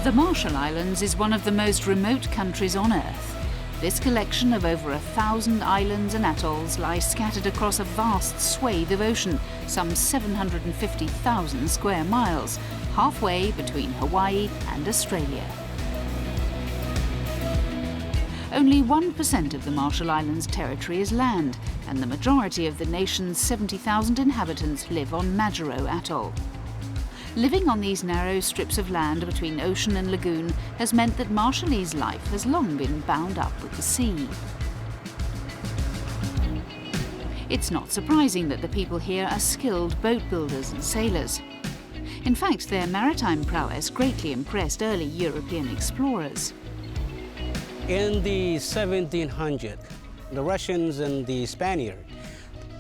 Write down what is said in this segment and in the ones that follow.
The Marshall Islands is one of the most remote countries on Earth. This collection of over 1,000 islands and atolls lies scattered across a vast swathe of ocean, some 750,000 square miles, halfway between Hawaii and Australia. Only 1% of the Marshall Islands territory is land, and the majority of the nation's 70,000 inhabitants live on Majuro Atoll. Living on these narrow strips of land between ocean and lagoon has meant that Marshallese life has long been bound up with the sea. It's not surprising that the people here are skilled boat builders and sailors. In fact, their maritime prowess greatly impressed early European explorers. In the 1700s, the Russians and the Spaniards,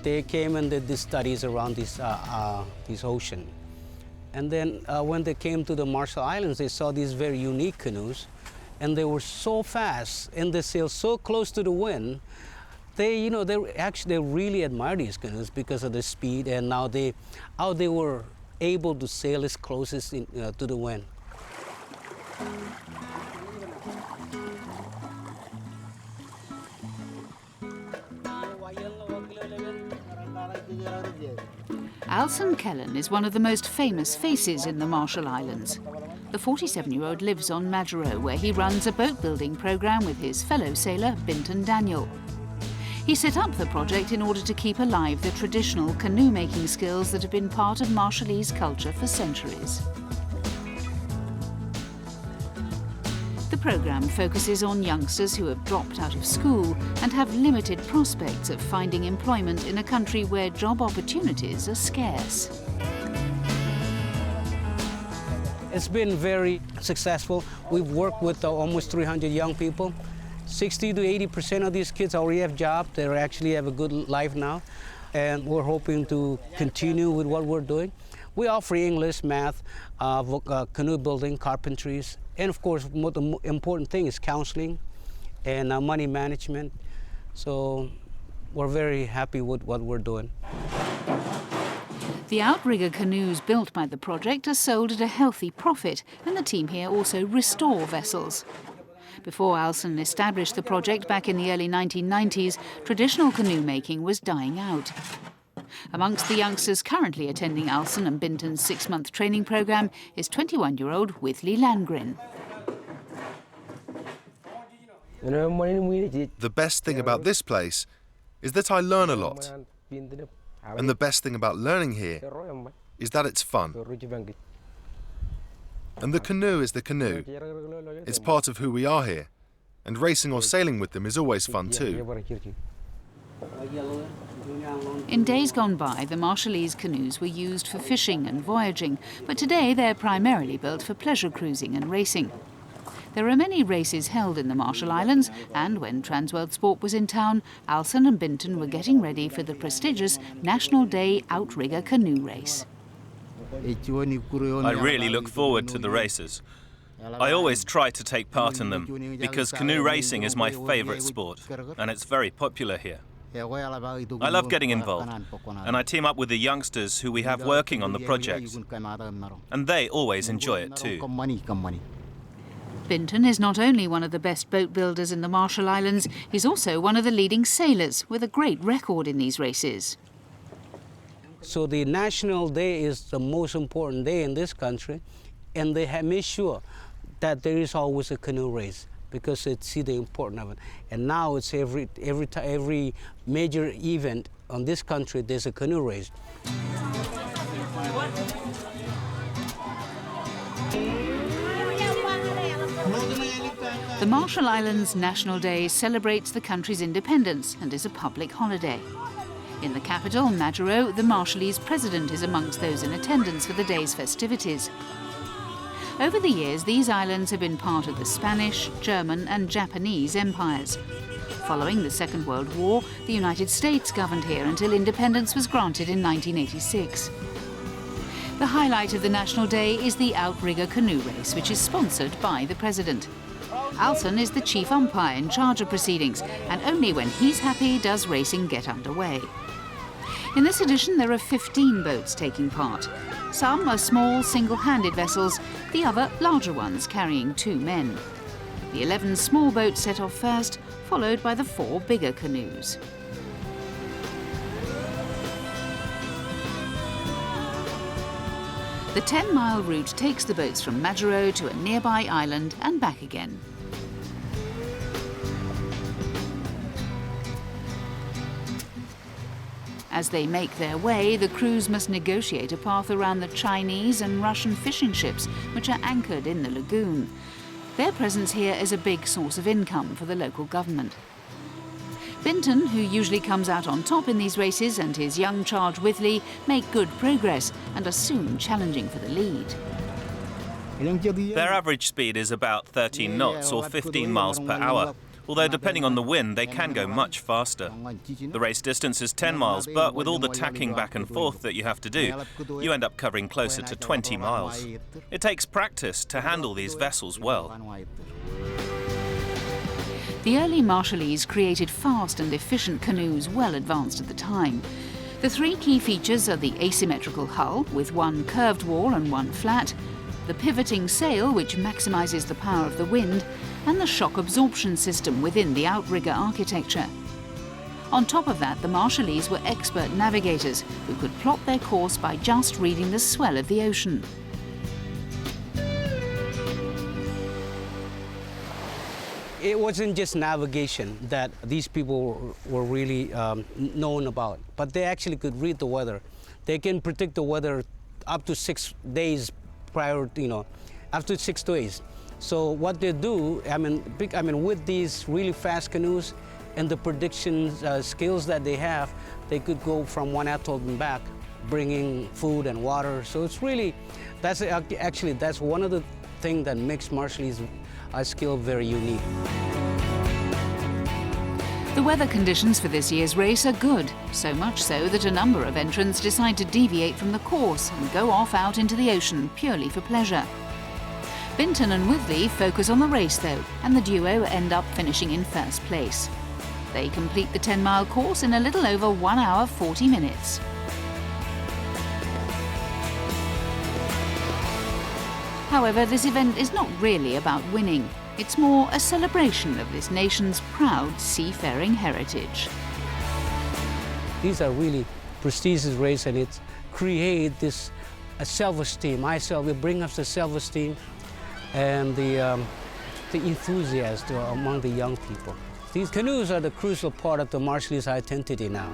they came and did these studies around this ocean. And then when they came to the Marshall Islands, they saw these very unique canoes, and they were so fast and they sailed so close to the wind. They really admired these canoes because of the speed and how they were able to sail as close as to the wind. Alson Kellen is one of the most famous faces in the Marshall Islands. The 47-year-old lives on Majuro, where he runs a boat-building program with his fellow sailor, Binton Daniel. He set up the project in order to keep alive the traditional canoe-making skills that have been part of Marshallese culture for centuries. The program focuses on youngsters who have dropped out of school and have limited prospects of finding employment in a country where job opportunities are scarce. It's been very successful. We've worked with almost 300 young people. 60 to 80% of these kids already have jobs. They actually have a good life now. And we're hoping to continue with what we're doing. We offer English, math, canoe building, carpentries, and of course, the important thing is counseling and money management. So we're very happy with what we're doing. The Outrigger canoes built by the project are sold at a healthy profit, and the team here also restore vessels. Before Alson established the project back in the early 1990s, traditional canoe making was dying out. Amongst the youngsters currently attending Alson and Binton's 6-month training program is 21-year-old Whitley Landgren. The best thing about this place is that I learn a lot. And the best thing about learning here is that it's fun. And the canoe is the canoe. It's part of who we are here. And racing or sailing with them is always fun too. In days gone by, the Marshallese canoes were used for fishing and voyaging, but today they're primarily built for pleasure cruising and racing. There are many races held in the Marshall Islands, and when Transworld Sport was in town, Alson and Binton were getting ready for the prestigious National Day Outrigger Canoe Race. I really look forward to the races. I always try to take part in them, because canoe racing is my favourite sport, and it's very popular here. I love getting involved, and I team up with the youngsters who we have working on the project, and they always enjoy it too. Binton is not only one of the best boat builders in the Marshall Islands, he's also one of the leading sailors with a great record in these races. So the National Day is the most important day in this country, and they have made sure that there is always a canoe race because they see the importance of it. And now it's every major event on this country, there's a canoe race. The Marshall Islands National Day celebrates the country's independence and is a public holiday. In the capital, Majuro, the Marshallese president is amongst those in attendance for the day's festivities. Over the years, these islands have been part of the Spanish, German and Japanese empires. Following the Second World War, the United States governed here until independence was granted in 1986. The highlight of the National Day is the Outrigger Canoe Race, which is sponsored by the president. Alson is the chief umpire in charge of proceedings, and only when he's happy does racing get underway. In this edition, there are 15 boats taking part. Some are small, single-handed vessels, the other larger ones carrying 2 men. The 11 small boats set off first, followed by the 4 bigger canoes. The 10-mile route takes the boats from Majuro to a nearby island and back again. As they make their way, the crews must negotiate a path around the Chinese and Russian fishing ships, which are anchored in the lagoon. Their presence here is a big source of income for the local government. Binton, who usually comes out on top in these races, and his young charge Withley make good progress and are soon challenging for the lead. Their average speed is about 13 knots or 15 miles per hour, although depending on the wind they can go much faster. The race distance is 10 miles, but with all the tacking back and forth that you have to do, you end up covering closer to 20 miles. It takes practice to handle these vessels well. The early Marshallese created fast and efficient canoes well advanced at the time. The 3 key features are the asymmetrical hull, with 1 curved wall and 1 flat, the pivoting sail, which maximizes the power of the wind, and the shock absorption system within the outrigger architecture. On top of that, the Marshallese were expert navigators who could plot their course by just reading the swell of the ocean. It wasn't just navigation that these people were really known about, but they actually could read the weather. They can predict the weather up to 6 days prior, after 6 days. So what they do, with these really fast canoes and the prediction skills that they have, they could go from one atoll and back, bringing food and water. So it's really, that's one of the things that makes Marshallese skill very unique. The weather conditions for this year's race are good, so much so that a number of entrants decide to deviate from the course and go off out into the ocean purely for pleasure. Binton and Withley focus on the race though, and the duo end up finishing in first place. They complete the 10-mile course in a little over 1 hour 40 minutes. However, this event is not really about winning. It's more a celebration of this nation's proud seafaring heritage. These are really prestigious races, and it creates this self-esteem. It brings us the self-esteem and the enthusiasm among the young people. These canoes are the crucial part of the Marshallese identity now.